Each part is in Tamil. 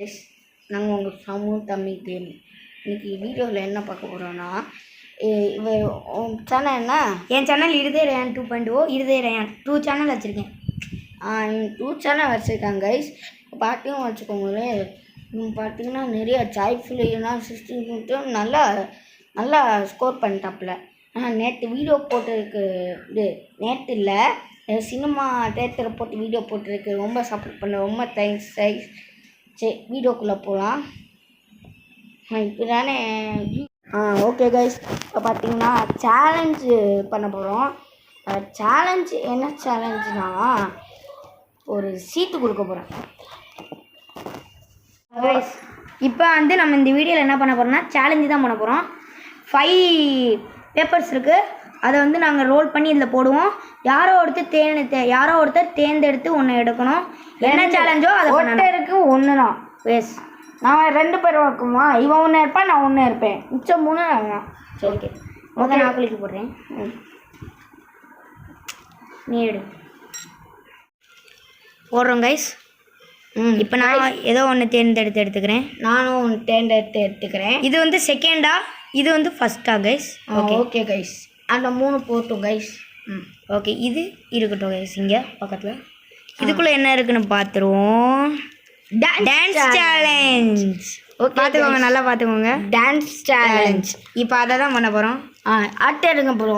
எஸ் நாங்கள் உங்கள் சமூக தமிழ் கேம் இன்றைக்கி வீடியோவில் என்ன பார்க்க போகிறோன்னா சேனல் என்ன என் சேனல் இருதே ரேன் 2.0 இருதே ரேன் 2 சேனல் வச்சுருக்கேன். 2 சேனல் வச்சுருக்காங்க கைஸ். பார்த்தீங்கன்னா வச்சுக்கோங்களேன், பார்த்தீங்கன்னா நிறைய சாய்ஃபுல்லாம் 16 நல்லா ஸ்கோர் பண்ணிட்டாப்புல. ஆனால் நேற்று வீடியோ போட்டிருக்கு, இது நேற்று இல்லை, சினிமா தேட்டரை போட்டு வீடியோ போட்டிருக்கு. ரொம்ப சப்போர்ட் பண்ண ரொம்ப தேங்க்ஸ் கைஸ். சரி வீடியோக்குள்ளே போகலாம். இப்போ தானே ஓகே கைஸ். இப்போ பார்த்தீங்கன்னா சேலஞ்சு பண்ண போகிறோம். சேலஞ்ச் என்ன சேலஞ்சுனா ஒரு சீட்டு கொடுக்க போகிறேன் கைஸ். இப்போ நம்ம இந்த வீடியோவில் என்ன பண்ண போகிறோம்னா சேலஞ்சு தான் பண்ண போகிறோம். 5 பேப்பர்ஸ் இருக்குது, அதை நாங்கள் ரோல் பண்ணி இதில் போடுவோம். யாரோ ஒருத்தர் தேர்ந்தெடுத்து ஒன்று எடுக்கணும். என்ன சேலஞ்சோ அதை ஒருத்தருக்கு ஒன்று தான். எஸ், நான் 2 பேர் இருக்குமா, இவன் ஒன்று இருப்பான், நான் ஒன்று இருப்பேன், மிச்சம் 3 நான். சரி ஓகே ஓகே, நான் குளிக்க போடுறேன். நீ எடு போடுறோம் கைஸ். இப்போ நான் ஏதோ ஒன்று தேர்ந்தெடுத்து எடுத்துக்கிறேன். நானும் ஒன்று தேர்ந்தெடுத்து எடுத்துக்கிறேன். இது செகண்டா, இது ஃபஸ்ட்டா கைஸ்? ஓகே கைஸ், அந்த 3 போட்டும் கைஸ். ஓகே, இது இருக்கட்டும் கைஸ். இங்கே பக்கத்தில் இதுக்குள்ளே என்ன இருக்குன்னு பார்த்துருவோம். Dance challenge. ஓகே, பார்த்துக்கோங்க, நல்லா பார்த்துக்கோங்க. Dance challenge. இப்போ அதை தான் பண்ண போகிறோம். அடுத்து எடுங்க ப்ரோ.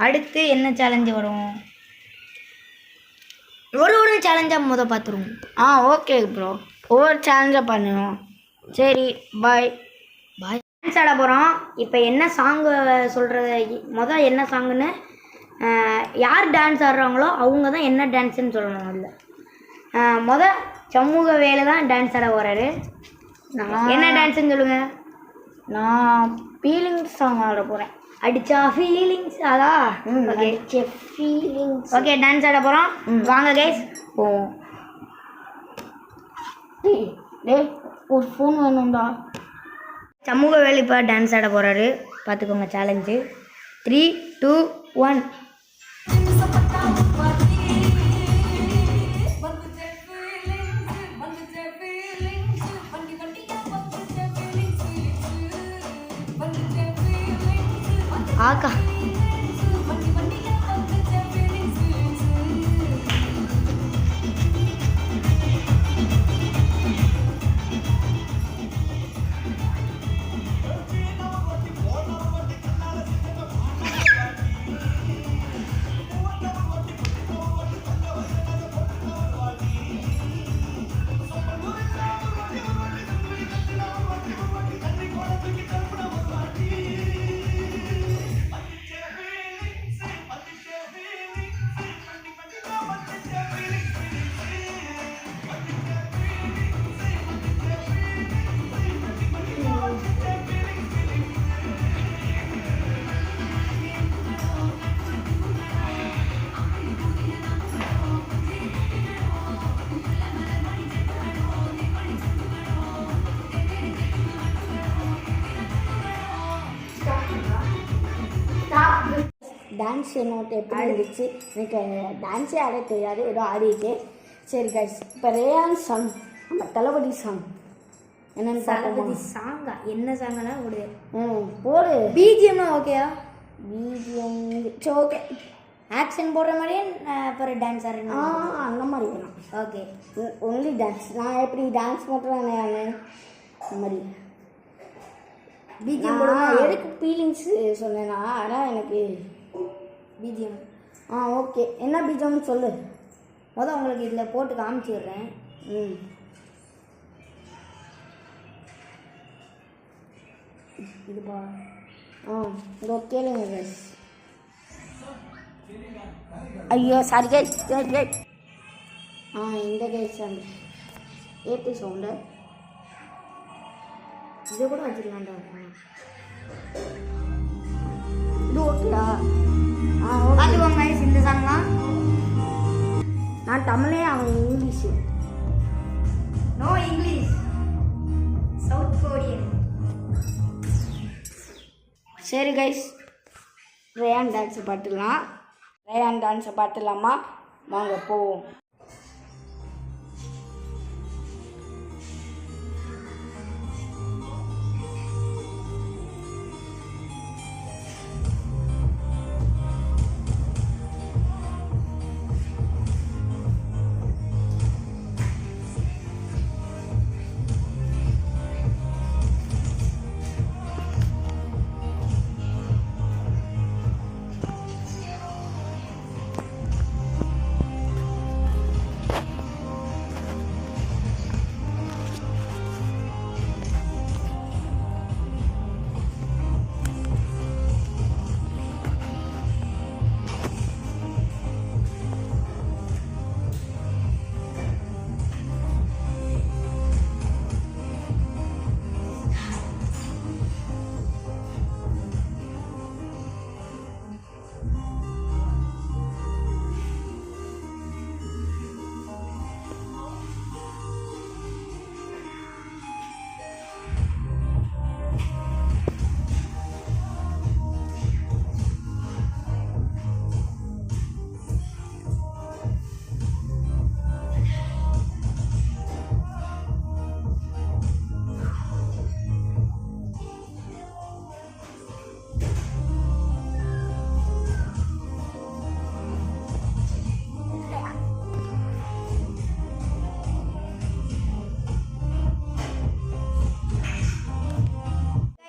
அடுத்து என்ன சேலஞ்சு வரும்? ஒரு சேலஞ்சாக பார்த்துருவோம். ஓகே ப்ரோ, ஒவ்வொரு சேலஞ்சாக பண்ணணும். சரி பாய். டான்ஸ் ஆட போகிறோம். இப்போ என்ன சாங்கு சொல்கிறது, என்ன சாங்குன்னு யார் டான்ஸ் ஆடுறாங்களோ அவங்க தான் என்ன டான்ஸுன்னு சொல்லணும். அதில் சமூக வேலை தான் டான்ஸ் ஆட போகிறாரு. என்ன டான்ஸுன்னு சொல்லுங்கள். நான் ஃபீலிங்ஸ் சாங் ஆட போகிறேன். அடிச்சா ஃபீலிங்ஸ், அதான். Okay feelings. ஓகே, டான்ஸ் ஆட போகிறோம். வாங்க கைஸ் போவோம். டேய் ஒரு ஃபோன் வேணும்டா. சமூக வேலை இப்போ டான்ஸ் ஆட போகிறாரு, பார்த்துக்கோங்க. சேலஞ்சு 3, 2, 1. ஆக்கா டான்ஸ் என்னோட எப்படி இருந்துச்சு? எனக்கு டான்ஸே ஆட தெரியாது, ஏதோ ஆடிட்டேன். சரி கைஸ், இப்போ ரேயான் சாங், நம்ம தளபதி சாங் என்னென்னு தளபதி சாங்கா? என்ன சாங்கனா ஓடு போடு. பிஜிஎம்னா ஓகேயா? பிஜிஎம் சரி ஓகே. ஆக்ஷன் போடுற மாதிரியே அப்புறம் டான்ஸ் ஆடுறேன். அந்த மாதிரி வேணும். Okay, only dance. நான் எப்படி டான்ஸ் பண்ணுறேன் அந்த மாதிரி. பிஜிஎம் போடுமா? எதுக்கு ஃபீலிங்ஸ் சொன்னேன்னா, ஆனால் எனக்கு பிஜிஎம். ஓகே, என்ன பிஜிஎம்னு சொல்லு. உங்களுக்கு இதில் போட்டு காமிச்சிடுறேன். இதுப்பா. இதோ கேளுங்க கைஸ். ஐயோ சாரி கைஸ். இந்த கைஸ் சாங் ஏற்றி சவுண்டு இது கூட வச்சுக்கலாம்டா. இது ஓகேடா. பார்த்துக்கோங்க கைஸ், இந்த சாங்லாம் நான் தமிழே, அவன் English. No English, south Korean. சரி கைஸ், ரேயான் டான்ஸை பார்த்துடலாமா? வாங்க போவோம்.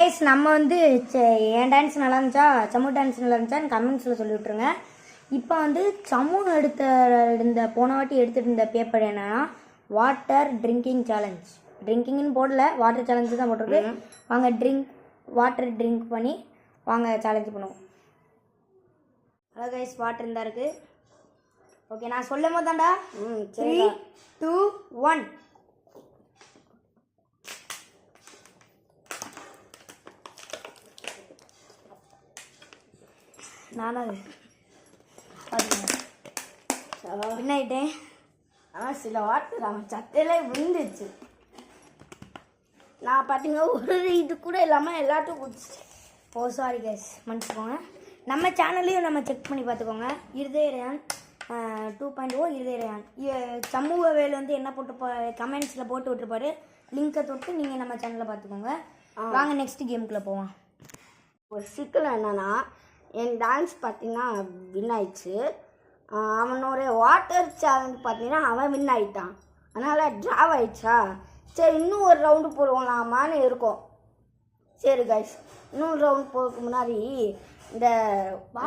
கைஸ் நம்ம வந்து என் டான்ஸ் நல்லா இருந்துச்சா சம்மு டான்ஸ் நல்லா இருந்துச்சான்னு கமெண்ட்ஸில் சொல்லி விட்ருங்க. இப்போ வந்து சம்முன்னு இந்த போன வாட்டி எடுத்துகிட்டு இருந்த பேப்பர் என்னன்னா வாட்டர் ட்ரிங்கிங் சேலஞ்ச். ட்ரிங்கிங்னு போடல, வாட்டர் சேலஞ்சு தான் போட்டிருக்கு. வாங்க வாட்டர் ட்ரிங்க் பண்ணி வாங்க சேலஞ்ச் பண்ணுவோம். ஹலோ கைஸ், வாட்டர் இருந்தா இருக்கு. ஓகே, நான் சொல்லும் போது தான்டா 3, 2, 1. நானாது பார்த்துட்டேன். ஆனால் சில வாட்டர் அவன் சட்டையில விழுந்துச்சு. நான் பார்த்தீங்கன்னா ஒரு இது கூட இல்லாமல் எல்லாத்தையும் குடிச்சிட்டேன். ஓ சாரி கைஸ், மன்னிச்சுக்கோங்க. நம்ம சேனல்லையும் நம்ம செக் பண்ணி பார்த்துக்கோங்க. இருதய ரயான் 2.0 இருதய ரயான் சமூக வேல் வந்து என்ன போட்டு கமெண்ட்ஸில் போட்டு விட்டுருப்பாரு. லிங்கை தொட்டு நீங்கள் நம்ம சேனலில் பார்த்துக்கோங்க. வாங்க நெக்ஸ்ட் கேமுக்குள்ளே போவோம். ஒரு சிக்கல் என்னன்னா என் டான்ஸ் பார்த்தீங்கன்னா வின் ஆயிடுச்சு. அவனோட வாட்டர் சேலஞ்ச் பார்த்தீங்கன்னா அவன் வின் ஆகிட்டான். அதனால் ட்ராவ் ஆயிடுச்சா. சரி, இன்னும் ஒரு ரவுண்டு போடுவோம்லாமான்னு இருக்கோம். சரி கைஸ், இன்னொரு ரவுண்ட் போகிறதுக்கு முன்னாடி இந்த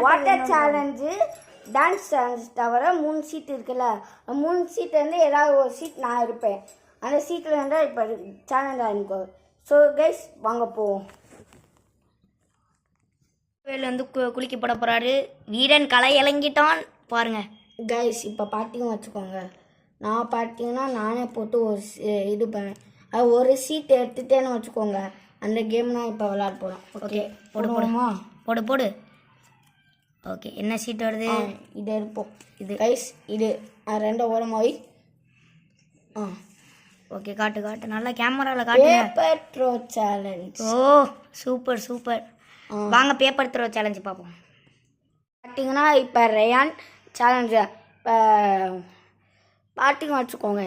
வாட்டர் சேலஞ்சு டான்ஸ் சேலஞ்ச் தவிர 3 சீட் இருக்குல்ல, 3 சீட்லேருந்து ஏதாவது ஒரு சீட் நான் இருப்பேன். அந்த சீட்டில் இருந்தால் இப்போ சேலஞ்ச் ஆகிருக்கோம். ஸோ கைஸ் வாங்க போவோம். வேல் வந்து குளிக்க போட போகிறாரு. வீரன் களை இறங்கிட்டான் பாருங்க கைஸ். இப்போ பார்த்தீங்கன்னு வச்சுக்கோங்க, நான் பார்த்தீங்கன்னா நானே போட்டு ஒரு இது பண்ணேன். அது ஒரு சீட் எடுத்துட்டேன்னு வச்சுக்கோங்க, அந்த கேம் நான் இப்போ விளையாட போகிறோம். ஓகே, போடுமா? போடு. ஓகே, என்ன சீட் வருது? இது எடுப்போம். இது கைஸ், இது 2 ஓரமாய். ஓகே, காட்டு நல்லா கேமராவில் காட்டு. Paper throw challenge. ஓ சூப்பர். வாங்க பேப்பர் த்ரோ சேலஞ்சு பார்ப்போம். பார்த்தீங்கன்னா இப்போ ரயான் சேலஞ்சு இப்போ பார்த்தீங்கன்னு வச்சுக்கோங்க,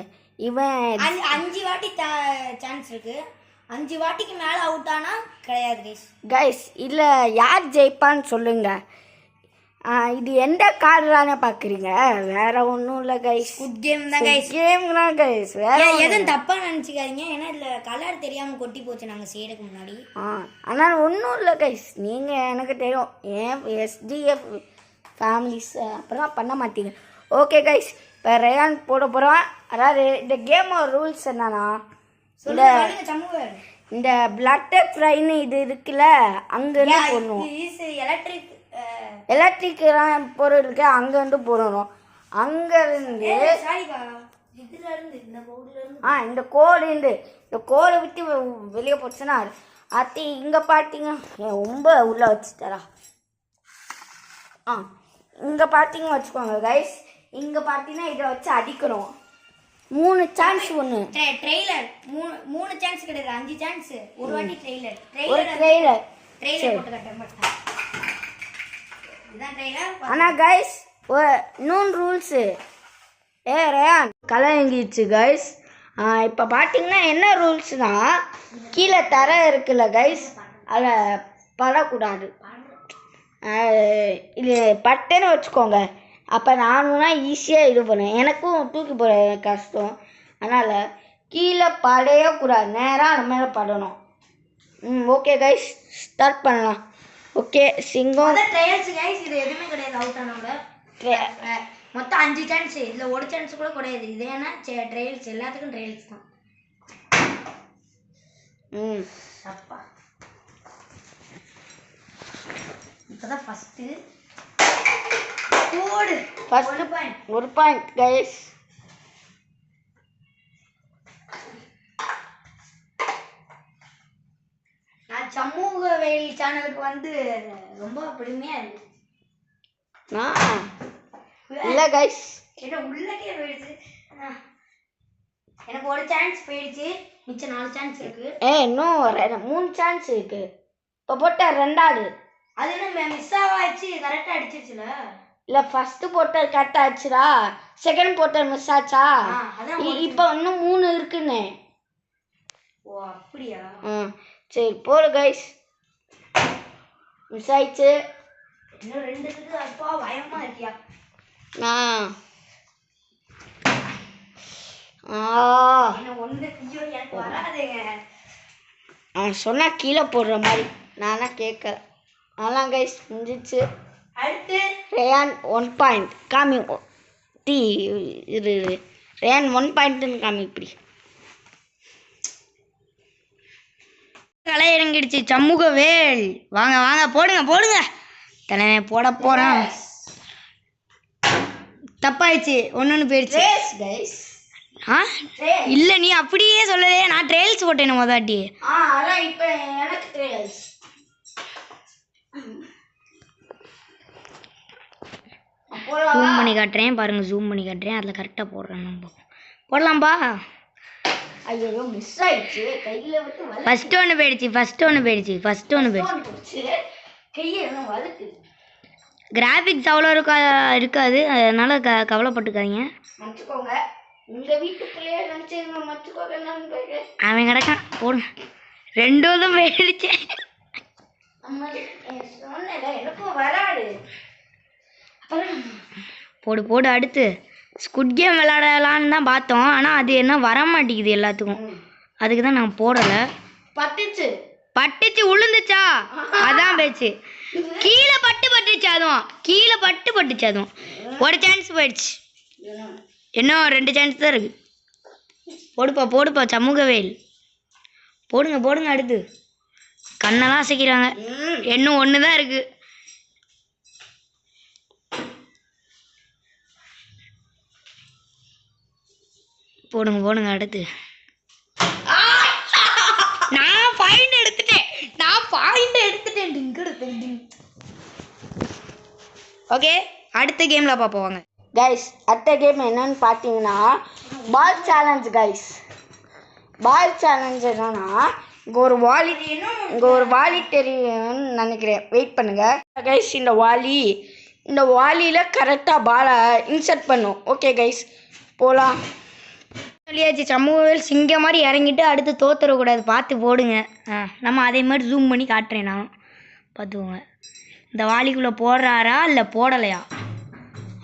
இவன் 5 வாட்டி சான்ஸ் இருக்கு. 5 வாட்டிக்கு மேலே அவுட் ஆனால் கிடையாது கைஸ். இல்லை, யார் ஜெயிப்பான்னு சொல்லுங்க. இது எந்த கார்டானே பார்க்குறீங்க? வேற ஒன்றும் இல்லை கைஸ், குட் கேம் தான் கைஸ். கேம் தான் கைஸ், வேற எதுவும் தப்பாக நினச்சிக்காதீங்க. ஏன்னா இதில் கலர் தெரியாமல் கொட்டி போச்சு நாங்கள் செய்யறதுக்கு முன்னாடி. ஆனால் ஒன்றும் இல்லை கைஸ், நீங்கள் எனக்கு தெரியும் ஏன் SDF ஃபேமிலிஸ் அப்புறம் பண்ண மாட்டீங்க. ஓகே கைஸ், இப்போ ரயான் போட போகிறோம். அதாவது இந்த கேமோட ரூல்ஸ் என்னன்னா, இந்த பிளட் ஃப்ரைன்னு இது இருக்குல்ல, அங்கேருந்து போடணும். எலக்ட்ரிக் பொருள் இருக்கு, அங்கேருந்து போடணும். அங்கேருந்து இந்த கோடை விட்டு வெளியே போச்சுன்னா அத்தி இங்கே பார்த்தீங்க ரொம்ப உள்ளே வச்சுட்டாரா. இங்கே பார்த்தீங்க வச்சுக்கோங்க கைஸ். இங்கே பார்த்தீங்கன்னா இதை வச்சு அடிக்கணும். 3 சான்ஸ். ஒன்று ட்ரெய்லர் 3 சான்ஸ் கிடையாது, 5 சான்ஸ். ஒரு வாட்டி ட்ரெய்லர் போட்டு கட்ட. ஆனால் கைஸ் இன்னொன்று ரூல்ஸு. Rayon கலங்கிடுச்சு guys. இப்போ பார்த்தீங்கன்னா என்ன ரூல்ஸ்னால், கீழே தர இருக்குல்ல கைஸ், அதில் படக்கூடாது. இது பட்டேன்னு வச்சுக்கோங்க, அப்போ நானும்னா ஈஸியாக இது பண்ணுவேன். எனக்கும் தூக்கி போட கஷ்டம். அதனால் கீழே படையே கூடாது, நேராக அது மேலே படணும். ஓகே கைஸ், ஸ்டார்ட் பண்ணலாம். ஓகே, சிங்கம் ட்ரையல்ஸ் கைஸ். இது எதுவுமே கிடையாது அவுட் ஆனவங்க. மொத்தம் 5 சான்ஸ். இதில் ஒரு சான்ஸ் கூட கிடையாது. இது ஏன்னா ட்ரையல்ஸ், எல்லாத்துக்கும் ட்ரையல்ஸ் தான். அப்பா இப்போதான் ஃபஸ்ட்டு போடு. ஒரு பாயிண்ட் கைஸ். நான் சமூக வேலி சேனலுக்கு வந்து ரொம்ப பெருமையா இருக்கு. இல்லை கைஸ், என்ன உள்ளக்கே போயிடுச்சு. எனக்கு ஒரு சான்ஸ் போயிடுச்சு, மிச்சம் 4 சான்ஸ் இருக்கு. இன்னும் 3 சான்ஸ் இருக்கு. இப்போ போட்ட 2வது அது என்ன மிஸ் ஆவாச்சு, கரெக்டாக அடிச்சிருச்சுல. இல்லை, ஃபர்ஸ்ட் போட்டது கரெக்டாக ஆச்சுடா, செகண்ட் போட்டது மிஸ் ஆச்சா. இப்போ இன்னும் 3 இருக்குன்னு. ஓ அப்படியா? சரி போடு கைஸ். மிஸ் ஆயிடுச்சு. இன்னும் 2 இருக்கு. அப்பா பயமா இருக்கியா? என்ன 1 எனக்கு வராதுங்க. அவன் சொன்னால் கீழே போடுற மாதிரி நானா கேட்கல. அதெல்லாம் கைஸ் முடிஞ்சிச்சு. அடுத்து ரேயான் 1 பாயிண்ட் காமி டீ இது ரேயான் 1 பாயிண்ட்டுன்னு காமி இப்படி களை இறங்கிடுச்சு. சமூகவேல் வாங்க வாங்க போடுங்க போடுங்க. தலைமை போட போகிறேன். தப்பாயிடுச்சு. ஒன்று போயிடுச்சு. கைஸ் ஆ இல்லை நீ அப்படியே சொல்லலையே. நான் ட்ரெயில்ஸ் போட்டேன் மொதாட்டி. அதான் இப்போ எனக்கு ட்ரெயில்ஸ். ஜூம் பண்ணி காட்டுறேன் பாருங்கள். ஜூம் பண்ணி காட்டுறேன். அதில் கரெக்டாக போடுறேன். நம்ம போடலாம்பா. ஐயோ மிஸ் ஆயிடுச்சு. கையில் விட்டு ஃபஸ்ட்டு ஒன்று போயிடுச்சு. கையை என்ன வதக்குது. கிராஃபிக்ஸ் அவ்வளோ இருக்காது. அதனால் கவலைப்பட்டுக்காதீங்க. மன்னிச்சுக்கோங்க. இந்த வீட்டுக்குள்ளேயே நினச்சிருங்க. மன்னிச்சுக்கோங்க. நண்பர்களே அவன் கிடக்கான். போடுங்க. ரெண்டும் போயிடுச்சு. எனக்கும் வராது. போடு போடு. அடுத்து ஸ்குட் கேம் விளையாடலான்னு தான் பார்த்தோம். ஆனால் அது என்ன வர மாட்டேங்குது எல்லாத்துக்கும். அதுக்கு தான் நான் போடலை. பட்டுச்சு உளுந்துச்சா அதான் போயிடுச்சு. கீழே பட்டுச்சு அதுவும். ஒரு சான்ஸ் போயிடுச்சு. இன்னும் 2 சான்ஸ் தான் இருக்கு. போடுப்பா சமூகவேல். போடுங்க. அடுத்து கண்ணெல்லாம் அசைக்கிறாங்க. இன்னும் 1 தான் இருக்கு. போடுங்க அடுத்து. நான் பாயிண்ட் எடுத்துட்டேன். ஓகே அடுத்த கேம்ல பார்ப்போம் வாங்க. கைஸ் அடுத்த கேம் என்னன்னு பார்த்தீங்கன்னா பால் சேலஞ்ச். கைஸ் பால் சேலஞ்ச் என்னன்னா இங்கே ஒரு வாலி தெரியும்னு நினைக்கிறேன். வெயிட் பண்ணுங்க கைஸ். இந்த வாலியில் கரெக்டாக பாலை இன்சர்ட் பண்ணும். ஓகே கைஸ் போகலாம். சொல்லியாச்சு. சமூகவேல் சிங்கம் மாதிரி இறங்கிட்டு அடுத்து தோத்துறக்கூடாது. பார்த்து போடுங்க. நம்ம அதே மாதிரி ஜூம் பண்ணி காட்டுறேன். நான் பார்த்துக்கோங்க. இந்த வாலிக்குள்ளே போடுறாரா இல்லை போடலையா?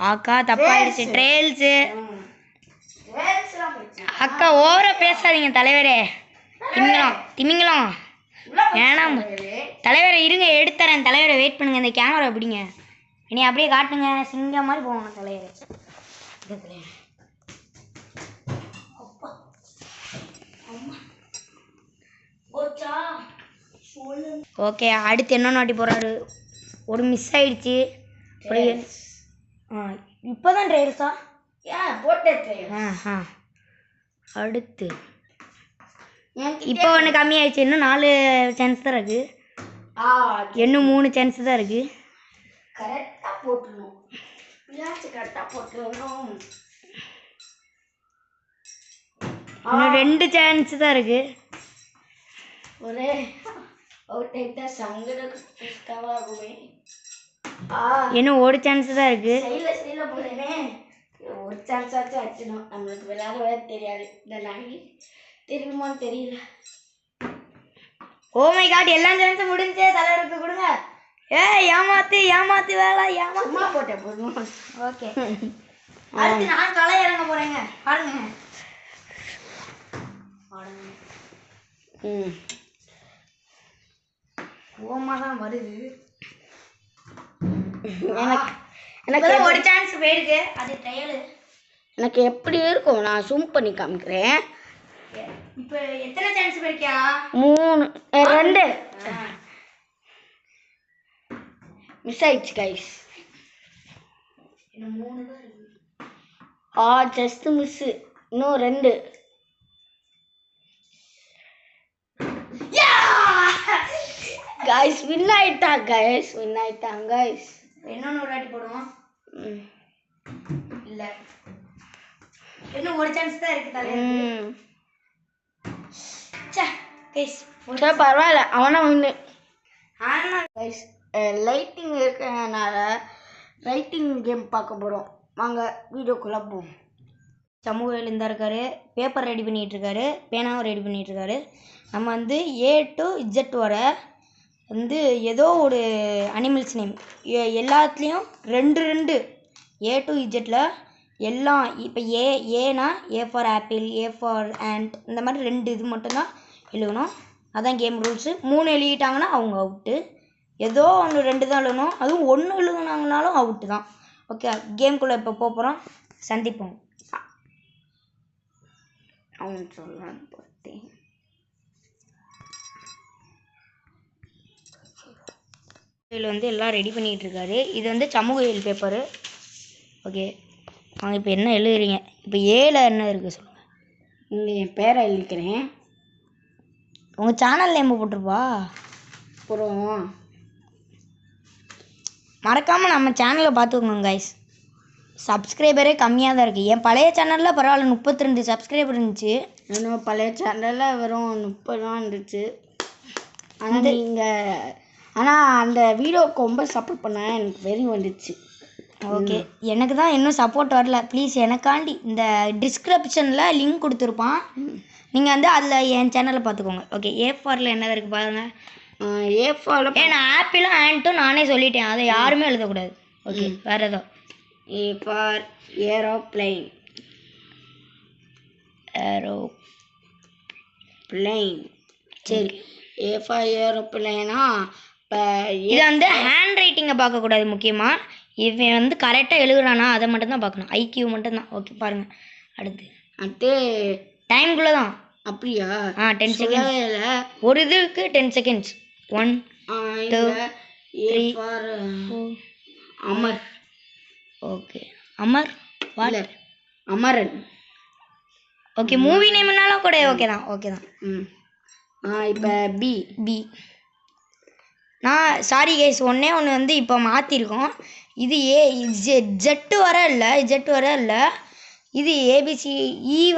அக்கா தப்பாயிடுச்சு. ட்ரெயில்ஸு. அக்கா ஓவரா பேசாதீங்க தலைவரே. திமிங்கலம் வேணாம் தலைவரை. இருங்க எடுத்துறேன் தலைவரை. வெயிட் பண்ணுங்க. இந்த கேமரா எப்படிங்க இனி அப்படியே காட்டுங்க. சிங்கம் மாதிரி போவாங்க தலைவரே. ஓகே அடுத்து என்ன நாட்டி போகிறாரு. ஒரு மிஸ் ஆயிடுச்சு. இப்போதான் ட்ரெயில்ஸா அடுத்து இப்போ ஒன்று கம்மியாயிடுச்சு. இன்னும் 4 சான்ஸ் தான் இருக்கு. இன்னும் 3 சான்ஸ் தான் இருக்கு. கரெக்டாக போட்டுருணும். இன்னும் 2 சான்ஸ் தான் இருக்கு. ஒரே இன்னும் 1 சான்ஸ் தான் இருக்கு. ஒரு சான்ஸ் ஆச்சும் வச்சிடும். நம்மளுக்கு விளையாடவே தெரியாது. இந்த நாய் தெரியுமான்னு தெரியல. ஓ மை காட் எல்லாம் சான்ஸும் முடிஞ்சே. தலைவருக்கு கொடுங்க. ஏமாத்து வேலை சும்மா போட்டேன் போதும். ஓகே அடுத்து நான் களை இறங்க போறேங்க. பாருங்க. கோமா தான் வருது. எனக்கு ஒரு சான்ஸ் போயிருக்கு. அது ட்ரையல். எனக்கு எப்படி இருக்கும் நான் ஜூம் பண்ணி காமிக்கிறேன். இப்போ எத்தனை சான்ஸ் போயிருக்கியா? 3 2 மிஸ் ஆயிடுச்சு கைஸ். இன்னும் 3 தான் இருக்கு. Just miss. இன்னும் 2. கைஸ் வின் ஆயிட்டாங்க கைஸ். இன்னொன்று ஒரு வாட்டி போடுவோம். இல்லை இன்னும் ஒரு சான்ஸ் தான் இருக்கு தலைவர். பரவாயில்ல அவனா வின்னு. ஆனால் கைஸ் லைட்டிங் இருக்கிறதுனால ரைட்டிங் கேம் பார்க்க போகிறோம். வாங்க வீடியோக்குள்ளே போவோம். சமூகவேல் இருந்தா இருக்காரு. பேப்பர் ரெடி பண்ணிகிட்ருக்காரு. பேனாவும் ரெடி பண்ணிகிட்ருக்காரு. நம்ம வந்து A to Z வர வந்து ஏதோ ஒரு அனிமல்ஸ் நேம் எல்லாத்துலேயும் 2 A to Z எல்லாம். இப்போ ஏனா A for apple, A for and, இந்த மாதிரி 2 இது மட்டும்தான் எழுதணும். அதான் கேம் ரூல்ஸு. 3 எழுதிட்டாங்கன்னா அவங்க அவுட்டு. ஏதோ ஒன்று 2 தான் எழுதணும், அதுவும் 1 எழுதுனாங்கனாலும் அவுட்டு தான். ஓகே, கேம்குள்ளே இப்போ போகிறோம், சந்திப்போம். அவன் சொல்லலான்னு பார்த்தேன். இதில் வந்து எல்லாம் ரெடி பண்ணிகிட்டு இருக்காரு. இது வந்து சமூகவியல் பேப்பரு. ஓகே, அவங்க இப்போ என்ன எழுதுறீங்க? இப்போ ஏல என்ன இருக்குது சொல்லுங்கள். இங்கே என் பேரை எழுதிக்கிறேன். உங்கள் சேனல் நேம் போட்டிருப்பா. அப்புறம் மறக்காமல் நம்ம சேனலை பார்த்துக்கோங்க கைஸ். சப்ஸ்கிரைபரே கம்மியாக தான் இருக்குது. என் பழைய சேனலில் பரவாயில்ல 32 சப்ஸ்கிரைபர் இருந்துச்சு. இன்னும் பழைய சேனலில் வெறும் 30 தான் இருந்துச்சு. ஆனால் அந்த வீடியோவுக்கு ரொம்ப சப்போர்ட் பண்ண எனக்கு வெறி வந்துச்சு. ஓகே, எனக்கு தான் இன்னும் சப்போர்ட் வரல. ப்ளீஸ் எனக்காண்டி இந்த டிஸ்கிரிப்ஷனில் லிங்க் கொடுத்துருப்பான், நீங்கள் வந்து அதில் என் சேனலை பார்த்துக்கோங்க. ஓகே, A4ல் என்ன இருக்குது பாருங்கள். A4 நான் ஆப்பிளும் ஆண்ட்டும் நானே சொல்லிட்டேன், அதை யாருமே எழுதக்கூடாது. ஓகே, வேறு ஏதோ. A for aeroplane. சரி, A for aeroplane-ஆ இப்போ இதை வந்து ஹேண்ட் ரைட்டிங்கை பார்க்கக்கூடாது முக்கியமாக. இவன் வந்து கரெக்டாக எழுதுறானா அதை மட்டும்தான் பார்க்கணும், ஐக்யூ மட்டும்தான். ஓகே, பாருங்கள். அடுத்து டைம்குள்ளே தான். அப்படியா? 10 செகண்ட்ஸ். ஒரு இதுக்கு 10 seconds. 1 2 3 4 Amar. Okay, Amar what? Amaran. Okay, movie நேம்னாலும் கூட ஓகே தான். ஓகே தான். இப்போ பி. நான் சாரி கைஸ், ஒன்று வந்து இப்போ மாற்றிருக்கோம். இது ஜெட்டு வர இல்லை, இது ஏபிசி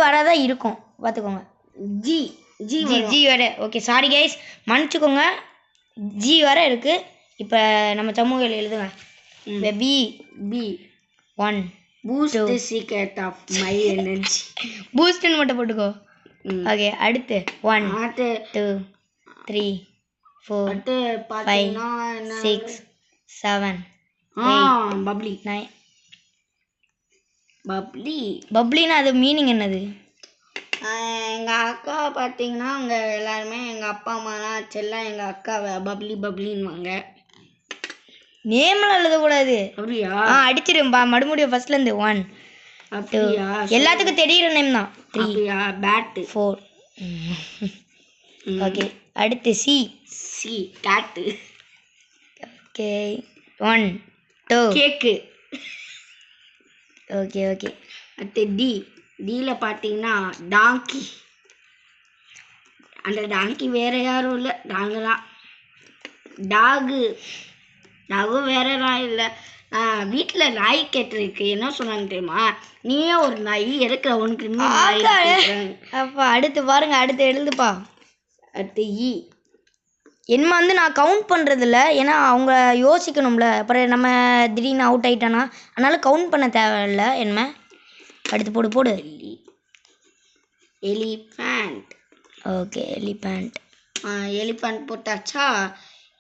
வர தான் இருக்கும், பார்த்துக்கோங்க. ஜி வர. ஓகே, சாரி கைஸ், மன்னிச்சுக்கோங்க. ஜி வர இருக்குது. இப்போ நம்ம சமூகத்தில் எழுதுங்க. B 1 Boost secret of my energy. பூஸ்ட்னு மட்டும் போட்டுக்கோ. ஓகே, அடுத்து 1 2 3 4 5 6 7 பப்ளி. 9. பப்ளினா அது மீனிங் என்னது? எங்கள் அக்கா பார்த்தீங்கன்னா அவங்க எல்லாருமே எங்கள் அப்பா அம்மாலாம் செல்லம் எங்கள் அக்காவை பப்ளின்னுவாங்க. நேம்லாம் எழுதக்கூடாது. அப்படியா? அடிச்சிரும்பா மறுபடியும் ஃபர்ஸ்ட்லேருந்து 1 அப்படியா? எல்லாத்துக்கும் தெரியுற நேம் தான். 3 பேட்டு 4. ஓகே, அடுத்து சி கேட்டு. ஓகே, 1 2 கேக்கு. ஓகே. அடுத்து டியில் பார்த்தீங்கன்னா டாங்கி. அந்த டாங்கி வேறு யாரும் இல்லை, நாங்கள் தான். டாகும் வேற நாய் இல்லை. வீட்டில் நாய் கேட்டிருக்கு. என்ன சொன்னாங்க தெரியுமா? நீயே ஒரு நாய் இருக்கிற உனக்கு இன்னும். அப்பா அடுத்து பாருங்க, அடுத்து எழுதுப்பா. அடுத்து என்ன வந்து நான் கவுண்ட் பண்ணுறதில்ல, ஏன்னா அவங்க யோசிக்கணும்ல. அப்புறம் நம்ம திடீர்னு அவுட் ஆகிட்டானா, அதனால கவுண்ட் பண்ண தேவையில்ல. என்ன அடுத்து போடு. எலிஃபேண்ட். ஓகே, எலிஃபேண்ட் போட்டாச்சா?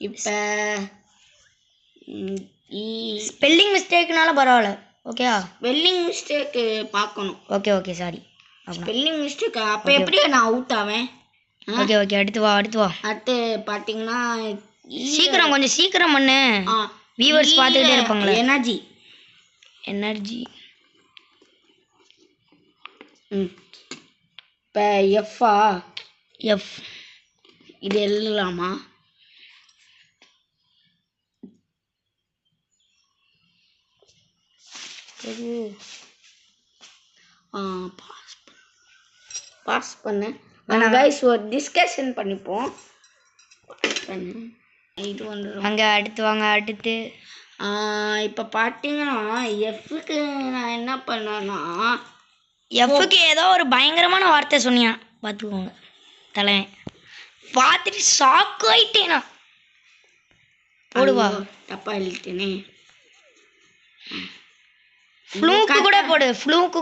இப்போ ஸ்பெல்லிங் மிஸ்டேக்னால பரவாயில்ல. ஓகேவா? ஸ்பெல்லிங் மிஸ்டேக்கு பார்க்கணும். Okay sorry. ஸ்பெல்லிங் மிஸ்டேக் அப்போ எப்படி நான் அவுட் ஆவேன்? ஓகே அடுத்து வா. அடுத்து பார்த்தீங்கன்னா கொஞ்சம் சீக்கிரம் பண்ணு, வியூவர்ஸ் பார்த்துக்கிட்டே இருப்பாங்களே. எனர்ஜி. இப்போ எஃப் இது எழுதலாமா? பாஸ் பண்ணு. கைஸ் ஒரு டிஸ்கஷன் பண்ணிப்போம். இது வந்துடும். அங்கே அடுத்து வாங்க. அடுத்து இப்போ பார்த்தீங்கன்னா எஃப்க்கு நான் என்ன பண்ணேன்னா, எஃப்க்கு ஏதோ ஒரு பயங்கரமான வார்த்தை சொன்னியா, பார்த்துக்கோங்க. தலைவன் பார்த்துட்டு ஷாக் ஆயிட்டேனா. போடுவா, தப்பா எழுதிட்டேனே. ஃப்ளூக்கு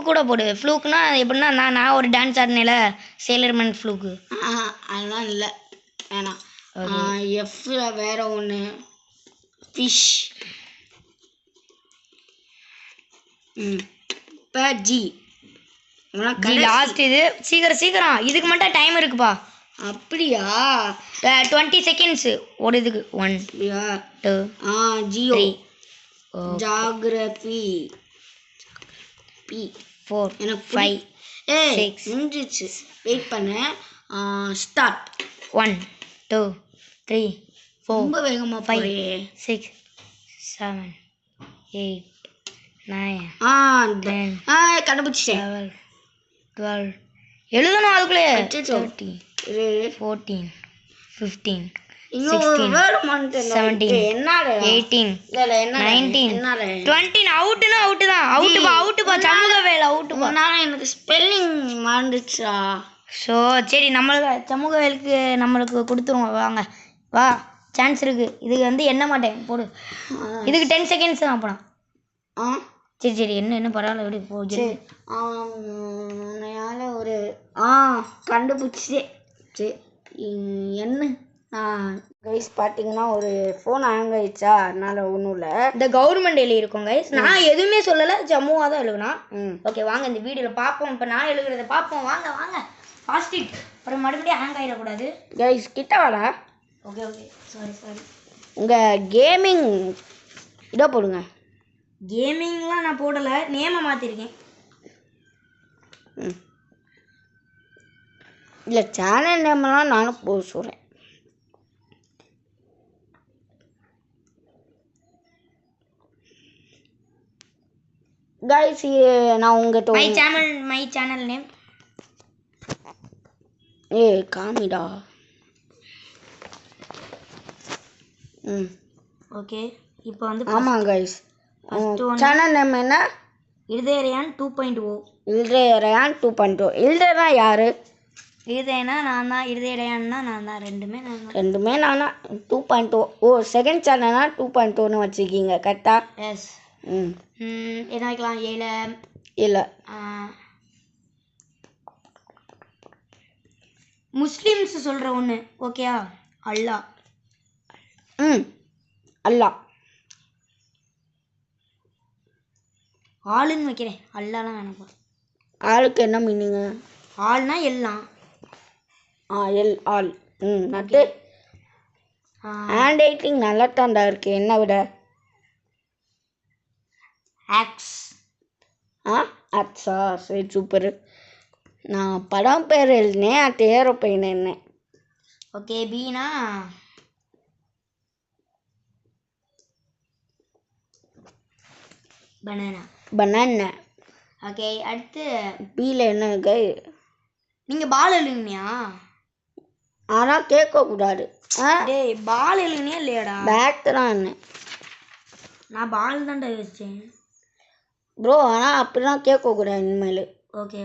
கூட போடு. ஃப்ளூக்குனா எப்படின்னா, நான் ஒரு டான்ஸ் ஆடினேல, சேலர்மேன் ஃப்ளூக்கு. அதெல்லாம் இல்லை, வேணாம். எஃப்ல வேற ஒன்று, ஃபிஷ். இப்போ ஜி லாஸ்ட். இது சீக்கிரம் இதுக்கு மட்டும் டைம் இருக்குப்பா. அப்படியா? 20 செகண்ட்ஸ் ஒரு இதுக்கு 1 அப்படியா? 2 ஜியோ 3 ஜாகிரபி பி 4 எனக்கு 5 6 முடிஞ்சிச்சு. வெயிட் பண்ணு. ஸ்டார்ட். 1 2 3 4 ரொம்ப வேகமாக 5 போறியே. 6 7 8 9 10 கண்டுபிடிச்சிட்டேன். 11 12 எழுதணும் அதுக்குள்ளே. அச்சச்சோ. 13 14 15 இன்னும் 16 17 என்னடா 18 19 என்னடா 20 அவுட்டுனா அவுட்டு தான். அவுட்டுப்பா சமூகவேல் அவுட்டுப்பா. உன்னால எனக்கு ஸ்பெல்லிங் மறந்துச்சா? ஸோ சரி சமூகவேலுக்கு நம்மளுக்கு கொடுத்துருவோம். வாங்க வா, சான்ஸ் இருக்குது. இதுக்கு வந்து எண்ண மாட்டேன் போடு. இதுக்கு 10 செகண்ட்ஸ் தான் அப்போனா. சரி என்ன பரவாயில்ல எப்படி போச்சு. உன்னையால ஒரு கண்டுபிடிச்சே. சரி என்ன கைஸ் பார்த்தீங்கன்னா ஒரு ஃபோன் ஹேங் ஆயிடுச்சா, அதனால ஒன்றும் இல்லை. இந்த கவர்மெண்ட் எழுதியிருக்கோம் கைஸ். நான் எதுவுமே சொல்லலை, ஜம்முவாக தான் எழுதுனா. ஓகே வாங்க இந்த வீடியோவில் பார்ப்போம். இப்போ நான் எழுதுறத பார்ப்போம். வாங்க ஃபாஸ்ட் இட். அப்புறம் மறுபடியும் ஹேங் ஆகிடக்கூடாது. கைஸ் கிட்ட வாடா. ஓகே சாரி உங்கள் கேமிங் இதை போடுங்க. கேமிங்லாம் நான் போடலை, நேமை மாற்றிருக்கேன். இல்லை சேனல் நேமெல்லாம் நானும் போட சொல்கிறேன். கைஸ் நான் உங்கள்கிட்ட மை சேனல் நேம் காமிடா. ஓகே இப்போ வந்து ஆமாம் கைஸ் சேனல் நேம் என்ன? இருதயரையான் 2.0. இருதயரையான் 2.0. இருதயனா யார்? இருதயனா நான் தான், இருதயரையான்னா நான் தான். ரெண்டுமே நான் தான். 2.0. செகண்ட் சேனல்னா 2.0ன்னு வச்சுருக்கீங்க கரெக்டா? எஸ். என்ன வைக்கலாம்? இல்லை முஸ்லிம்ஸ் சொல்கிற ஒன்று ஓகேயா? அல்லா. அல்லா. ஆளுன்னு வைக்கிறேன், அல்லாலாம் வேணாப்பா. ஆளுக்கு என்ன மீனிங்க? ஆள்னா எல்லாம். ஆல். நட்டு ஹேண்ட் ரைட்டிங் நல்லா தாண்டா இருக்கு என்ன விட. ஆக்ஸ். அட்ஸா சரி சூப்பர். நான் படம் பேர் எழுதினேன், அது ஏரோப்ளைன் என்ன. Okay Beena banana. ஓகே அடுத்து பீல என்ன கை? நீங்கள் பால் எழுதுனியா? ஆனால் கேட்கக்கூடாது. டேய் பால் எழுதுனியா இல்லையாடா? பேட் தான் என்ன. நான் பால் தான்டா யோசிச்சேன் ப்ரோ. ஆனால் அப்படிலாம் கேட்கக்கூடாது இனிமேல். Okay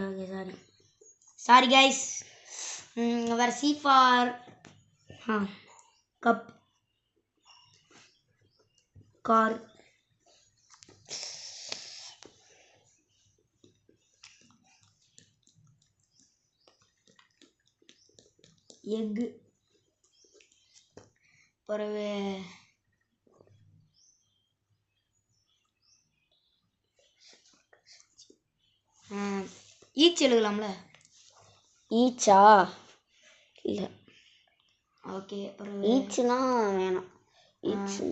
sorry guys. வேறு சி ஃபார் கப் கார். எக்கு. பிறகு ஈச் எழுதலாம்ல? ஈச்சா? இல்லை. ஓகே பிறகு ஈச்சுனா வேணாம். ஈச்சு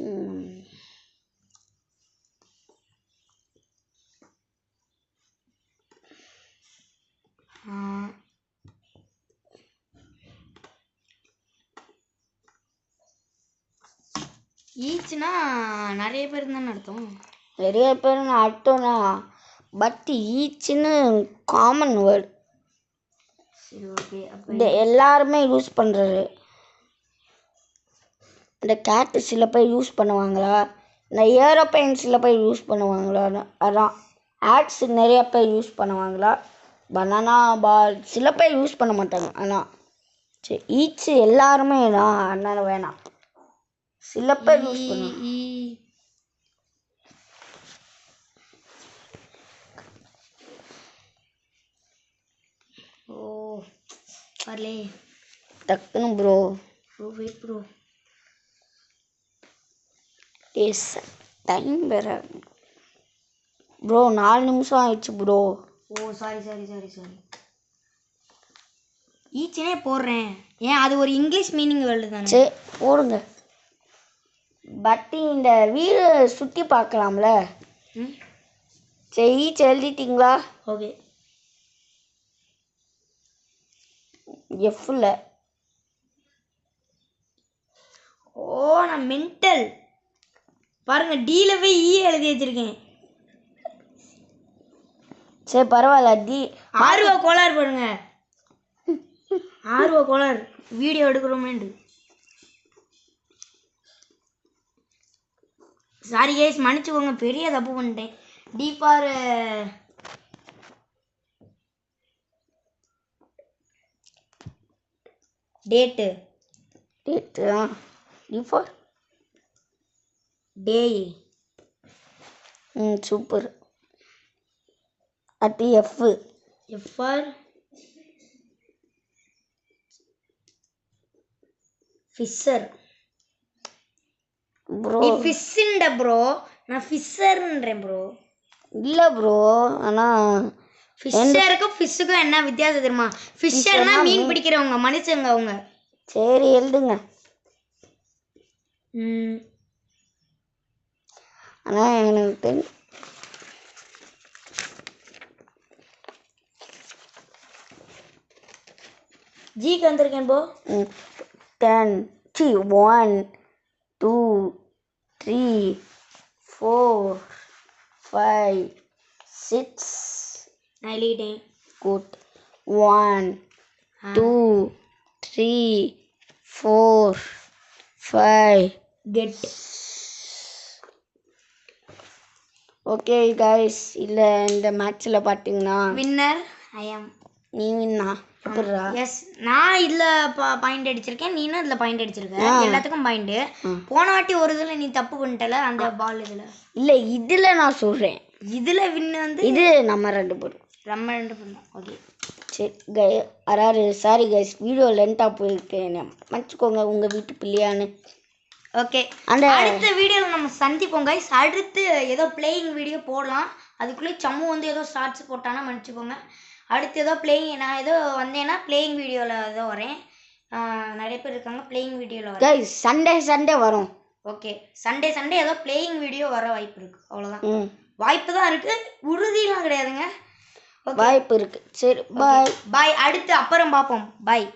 ஈச்சுனா நிறைய பேர் தானே அர்த்தம். நிறைய பேர் அர்த்தம்னா பட் ஈச்சுன்னு காமன் வேர்டு. சரி ஓகே. இந்த எல்லாருமே யூஸ் பண்ணுறது. இந்த கேட்டு சில பேர் யூஸ் பண்ணுவாங்களா, இந்த ஏரோப்ளைன் சில பேர் யூஸ் பண்ணுவாங்களா, அதான் ஆட்ஸ் நிறைய பேர் யூஸ் பண்ணுவாங்களா, பனானா பால் சில பேர் யூஸ் பண்ண மாட்டாங்க. ஆனால் சரி ஈச்சு எல்லாருமே தான், அதனால வேணாம். சில பேர் யூஸ் பண்ணுவாங்க. வரலே டக்குன்னு ப்ரோ. Wait bro. டைம் வேறு ப்ரோ. 4 நிமிஷம் ஆயிடுச்சு ப்ரோ. சாரி. ஈச்சினே போடுறேன். ஏன் அது ஒரு இங்கிலீஷ் மீனிங் வேர்டு தானே? சரி போடுங்க. பட் இந்த வீடு சுற்றி பார்க்கலாம்ல. ம் சரி ஈச் எழுதிட்டிங்களா? ஓகே. எஃப்ல. ஓ நான் மென்டல் பாருங்க, டீல போய் ஈ எழுதி வச்சிருக்கேன். சரி பரவாயில்ல. ஆர்வ கோளாறு பாருங்க, ஆர்வ கோளாறு வீடியோ எடுக்கிறோமேண்டு. சாரி கைஸ், மன்னிச்சுக்கோங்க, பெரிய தப்பு பண்ணிட்டேன். D for date. Date D for day. Super. அடுத்து F. F for fisher. Bro நீ ஃபிஷ்ன்ற ப்ரோ, நான் ஃபிஷர்ன்றேன் ப்ரோ. இல்லை ப்ரோ, ஆனால் ஃபிஷருக்கும் ஃபிஷ்ஷுக்கும் என்ன வித்தியாசம் தெரியுமா? ஃபிஷர்னா மீன் பிடிக்கிறவங்க, மனுஷங்க அவங்க. சரி எழுதுங்க. ஆனால் எனக்கு தெரியும். ஜிக்கு வந்திருக்கேன் போ. 1 2 3 4 5 6. நான் எழுதிட்டேன். குட். 1 2 3 4 5 கெட். ஓகே கைஸ், இல்லை இந்த மேட்ச்சில் பார்த்தீங்கன்னா வின்னர் ஐ ஆம். நீ வின்னா. எப்படிரா? எஸ், நான் இதில் பாயிண்ட் அடிச்சிருக்கேன், நீனும் இதில் பாயிண்ட் அடிச்சிருக்க. எல்லாத்துக்கும் பாயிண்ட். போன வாட்டி ஒரு இதில் நீ தப்பு பண்ணிட்டல, அந்த பால் இதில் இல்லை, இதில் நான் சொல்கிறேன். இதில் வின் வந்து இது நம்ம 2 பேரும். நம்ம 2 பண்ணோம். ஓகே சரி அதாவது சாரி கைஸ், வீடியோ லென்த்தாக போயிருக்கேன், மன்னிச்சுக்கோங்க உங்கள் வீட்டு பிள்ளையான்னு. ஓகே, அடுத்த வீடியோவில் நம்ம சந்திப்போம் கைஸ். அடுத்து ஏதோ பிளேயிங் வீடியோ போடலாம். அதுக்குள்ளே சம்மு வந்து ஏதோ ஷார்ட்ஸ் போட்டானா மன்னிச்சுக்கோங்க. அடுத்து ஏதோ பிளேயிங், நான் ஏதோ வந்தேன்னா பிளேயிங் வீடியோவில் ஏதோ வரேன். நிறைய பேர் இருக்காங்க, பிளேயிங் வீடியோவில் வரேன் கைஸ். சண்டே வரும். ஓகே, சண்டே ஏதோ பிளேயிங் வீடியோ வர வாய்ப்பு இருக்குது. அவ்வளோதான், வாய்ப்பு தான் இருக்குது, உறுதியெலாம் கிடையாதுங்க. வாய்ப்பு இருக்குது. சரி பாய். அடுத்து அப்புறம் பார்ப்போம். பாய்.